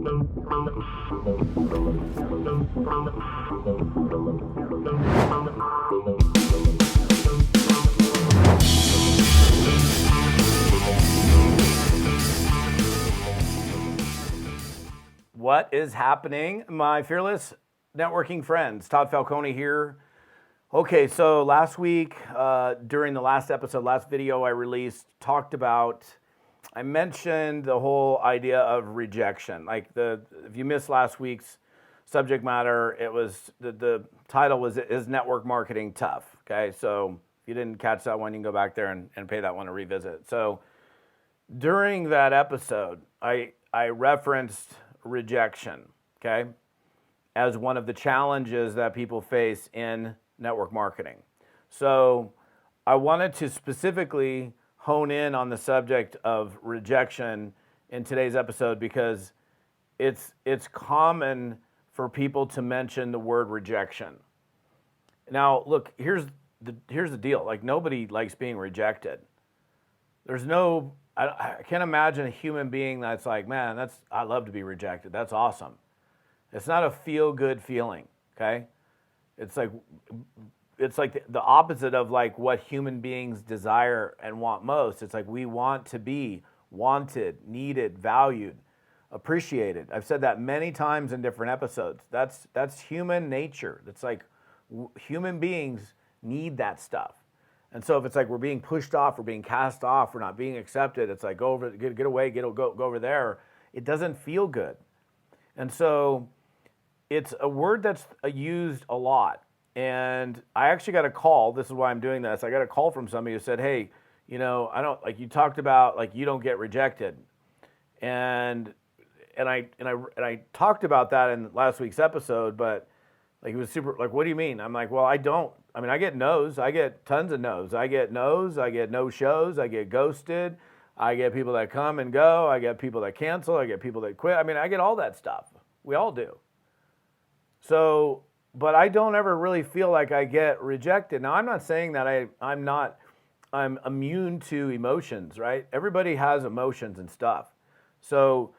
What is happening, my fearless networking friends? Todd Falcone here. Okay, so last week, during the last episode, last video I released, I mentioned the whole idea of rejection. If you missed last week's subject matter, it was, the title was, Is Network Marketing Tough? Okay, so if you didn't catch that one, you can go back there and pay that one a revisit. So during that episode, I referenced rejection, okay, as one of the challenges that people face in network marketing. So I wanted to specifically hone in on the subject of rejection in today's episode because it's common for people to mention the word rejection. Now, look, here's the deal. Like, nobody likes being rejected. I can't imagine a human being that's like, man, I love to be rejected. That's awesome. It's not a feel-good feeling, okay? It's like the opposite of like what human beings desire and want most. It's like we want to be wanted, needed, valued, appreciated. I've said that many times in different episodes. That's human nature. It's like human beings need that stuff. And so if it's like we're being pushed off, we're being cast off, we're not being accepted, it's like go over, get away, go over there. It doesn't feel good. And so it's a word that's used a lot. And I actually got a call. This is why I'm doing this. I got a call from somebody who said, "Hey, I don't like you talked about like you don't get rejected," and I talked about that in last week's episode. But like it was super. Like, what do you mean? I'm like, well, I don't. I mean, I get no's. I get tons of no's. I get no's. I get no shows. I get ghosted. I get people that come and go. I get people that cancel. I get people that quit. I mean, I get all that stuff. We all do. So, but I don't ever really feel like I get rejected. Now, I'm not saying that I'm immune to emotions, right? Everybody has emotions and stuff. So,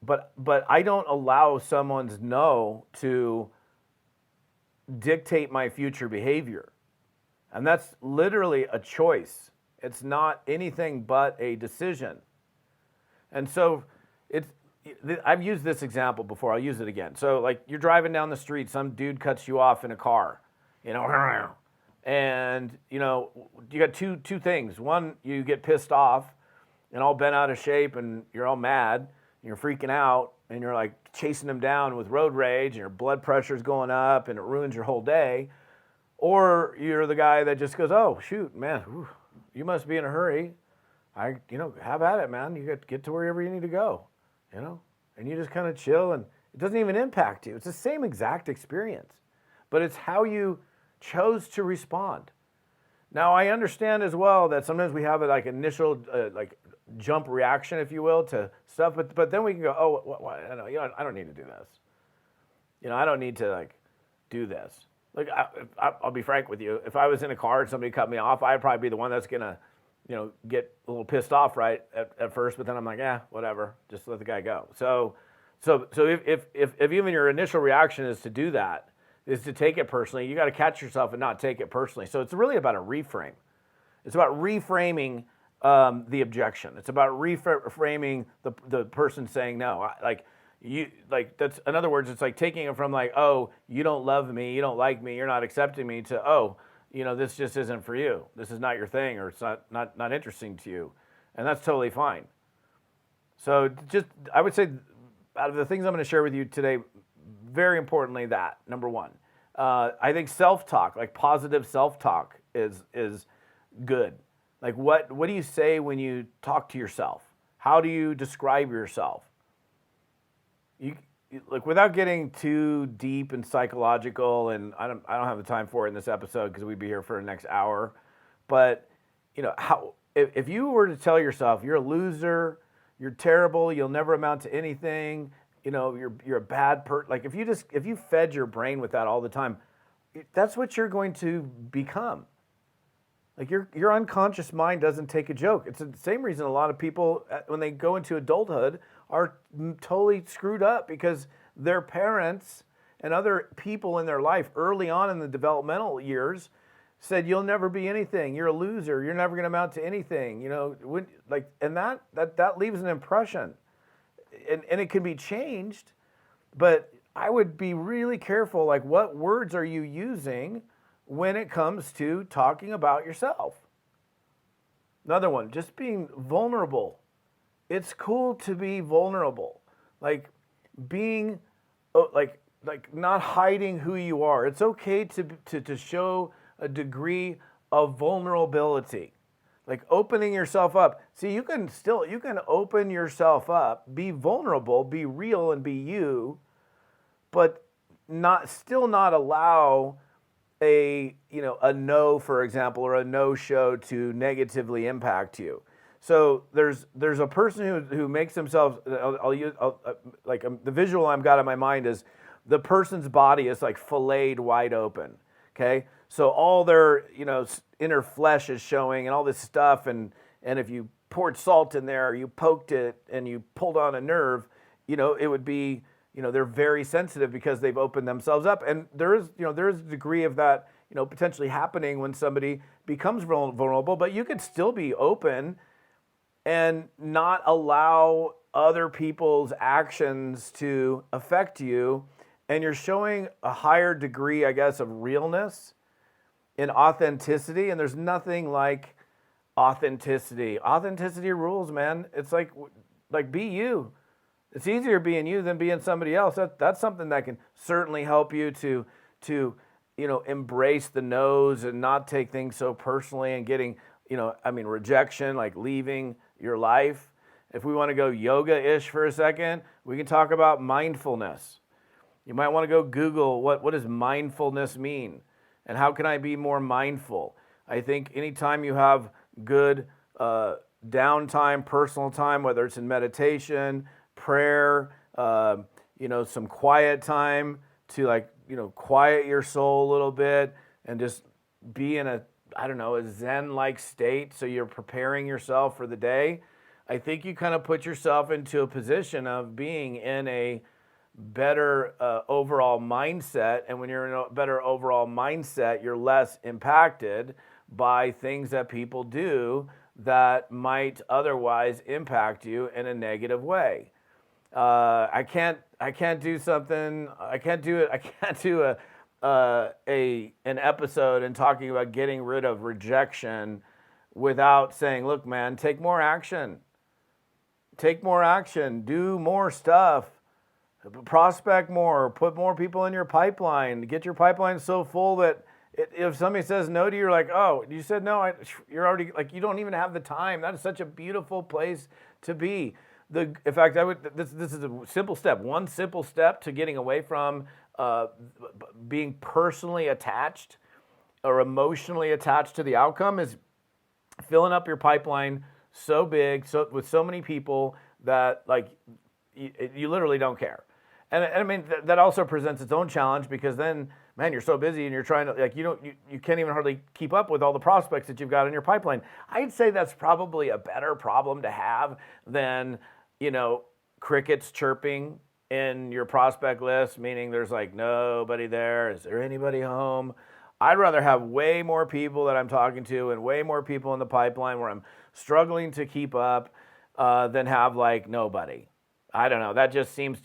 but I don't allow someone's no to dictate my future behavior. And that's literally a choice. It's not anything but a decision. And so I've used this example before. I'll use it again. So like you're driving down the street, some dude cuts you off in a car, and you got two things. One, you get pissed off and all bent out of shape and you're all mad and you're freaking out and you're like chasing them down with road rage and your blood pressure's going up and it ruins your whole day. Or you're the guy that just goes, "Oh, shoot, man, you must be in a hurry. Have at it, man. You get to wherever you need to go. And you just kind of chill and it doesn't even impact you. It's the same exact experience, but it's how you chose to respond. Now, I understand as well that sometimes we have like initial jump reaction, if you will, to stuff, but then we can go, oh, I don't need to do this. I don't need to like do this. Like I'll be frank with you. If I was in a car and somebody cut me off, I'd probably be the one that's gonna get a little pissed off right at first, but then I'm like, whatever, just let the guy go. So if even your initial reaction is to do that, is to take it personally, you got to catch yourself and not take it personally. So it's really about a reframe. It's about reframing the objection. It's about reframing the person saying no. That's, in other words, it's like taking it from like, oh, you don't love me, you don't like me, you're not accepting me, to, oh, this just isn't for you. This is not your thing, or it's not interesting to you. And that's totally fine. So I would say out of the things I'm going to share with you today, very importantly, that number one, I think self-talk, like positive self-talk is good. Like what do you say when you talk to yourself? How do you describe yourself? Like without getting too deep and psychological, and I don't have the time for it in this episode because we'd be here for the next hour. But if you were to tell yourself you're a loser, you're terrible, you'll never amount to anything, you're a bad person. Like if you fed your brain with that all the time, that's what you're going to become. Like your unconscious mind doesn't take a joke. It's the same reason a lot of people, when they go into adulthood, are totally screwed up because their parents and other people in their life early on in the developmental years said, you'll never be anything. You're a loser. You're never going to amount to anything. And that leaves an impression. And it can be changed, but I would be really careful, like what words are you using when it comes to talking about yourself? Another one, just being vulnerable. It's cool to be vulnerable. Like being like not hiding who you are. It's okay to show a degree of vulnerability. Like opening yourself up. See, you can open yourself up, be vulnerable, be real and be you, but not allow a no, for example, or a no show to negatively impact you. So there's a person who makes themselves, the visual I've got in my mind is the person's body is like filleted wide open. Okay, so all their inner flesh is showing and all this stuff, and if you poured salt in there, or you poked it and you pulled on a nerve, it would be, they're very sensitive because they've opened themselves up, and there is a degree of that potentially happening when somebody becomes vulnerable, but you could still be open and not allow other people's actions to affect you. And you're showing a higher degree, I guess, of realness and authenticity. And there's nothing like authenticity. Authenticity rules, man. It's like be you. It's easier being you than being somebody else. That's something that can certainly help you to embrace the no's and not take things so personally and getting, rejection, like leaving your life. If we want to go yoga-ish for a second, we can talk about mindfulness. You might want to go Google what does mindfulness mean and how can I be more mindful? I think anytime you have good downtime, personal time, whether it's in meditation, prayer, some quiet time to quiet your soul a little bit and just be in a Zen-like state so you're preparing yourself for the day. I think you kind of put yourself into a position of being in a better overall mindset, and when you're in a better overall mindset, you're less impacted by things that people do that might otherwise impact you in a negative way. I can't do an episode and talking about getting rid of rejection without saying, look, man, take more action, do more stuff. Prospect more, put more people in your pipeline, get your pipeline so full that if somebody says no to you, you're like, oh, you said no, you're already, you don't even have the time. That is such a beautiful place to be. In fact, this is a simple step. One simple step to getting away from being personally attached or emotionally attached to the outcome is filling up your pipeline so big, with so many people that you literally don't care. And that also presents its own challenge because then, man, you're so busy and you're trying to you can't even hardly keep up with all the prospects that you've got in your pipeline. I'd say that's probably a better problem to have than crickets chirping in your prospect list, meaning there's nobody there. Is there anybody home? I'd rather have way more people that I'm talking to and way more people in the pipeline where I'm struggling to keep up than have nobody. I don't know. That just seems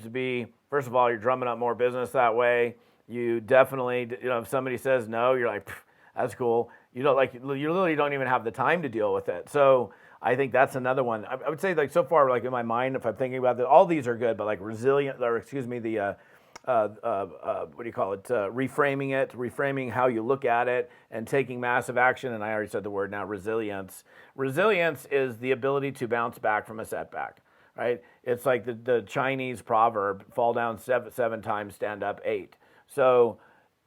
to be, first of all, you're drumming up more business that way. You definitely, if somebody says no, you're like, that's cool. You literally don't even have the time to deal with it. So I think that's another one. I would say so far, in my mind, if I'm thinking about that, all these are good, but reframing how you look at it and taking massive action. And I already said the word now, resilience. Resilience is the ability to bounce back from a setback. Right? It's like the Chinese proverb, fall down seven times, stand up 8. So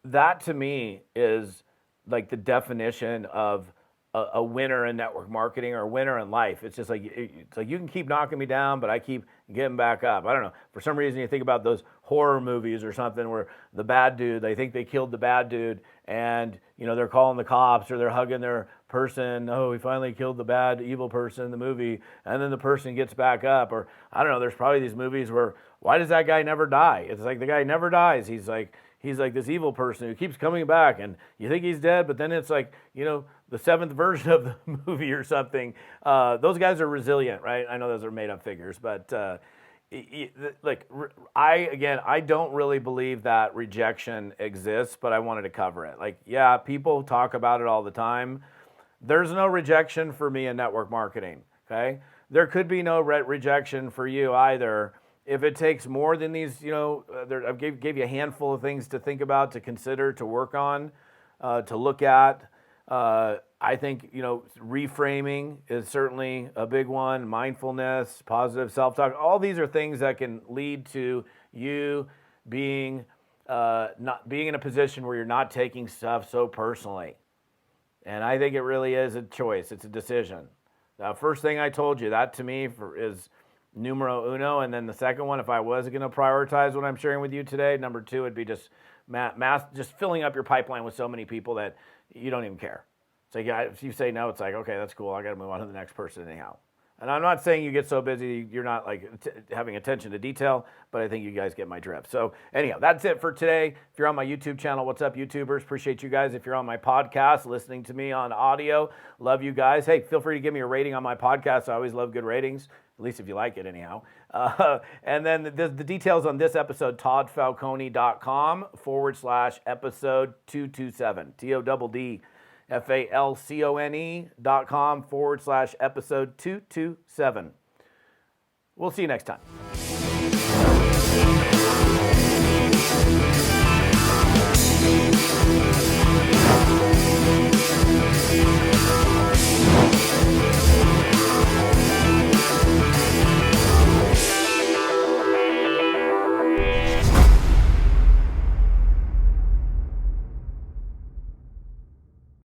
that to me is the definition of a winner in network marketing or a winner in life. It's just like, it's like you can keep knocking me down, but I keep getting back up. I don't know. For some reason, you think about those horror movies or something where the bad dude, they think they killed the bad dude, and they're calling the cops or they're hugging their person. Oh, we finally killed the bad evil person in the movie, and then the person gets back up. Or I don't know. There's probably these movies where, why does that guy never die? It's like the guy never dies. He's like this evil person who keeps coming back, and you think he's dead, but then it's like, the seventh version of the movie or something. Those guys are resilient, right? I know those are made up figures, but I don't really believe that rejection exists, but I wanted to cover it. Like, yeah, people talk about it all the time. There's no rejection for me in network marketing, okay? There could be no rejection for you either. If it takes more than these, I gave you a handful of things to think about, to consider, to work on, to look at. I think, reframing is certainly a big one. Mindfulness, positive self-talk. All these are things that can lead to you being not being in a position where you're not taking stuff so personally. And I think it really is a choice. It's a decision. The first thing I told you, that to me is numero uno. And then the second one, if I was going to prioritize what I'm sharing with you today, number two would be just just filling up your pipeline with so many people that you don't even care. So if you say no, it's like, okay, that's cool. I got to move on to the next person anyhow. And I'm not saying you get so busy you're not like having attention to detail, but I think you guys get my drift. So anyhow, that's it for today. If you're on my YouTube channel, what's up, YouTubers? Appreciate you guys. If you're on my podcast, listening to me on audio, love you guys. Hey, feel free to give me a rating on my podcast. I always love good ratings, at least if you like it anyhow. And then the details on this episode, toddfalcone.com/episode 227, TODDFALCONE.com/episode 227. We'll see you next time.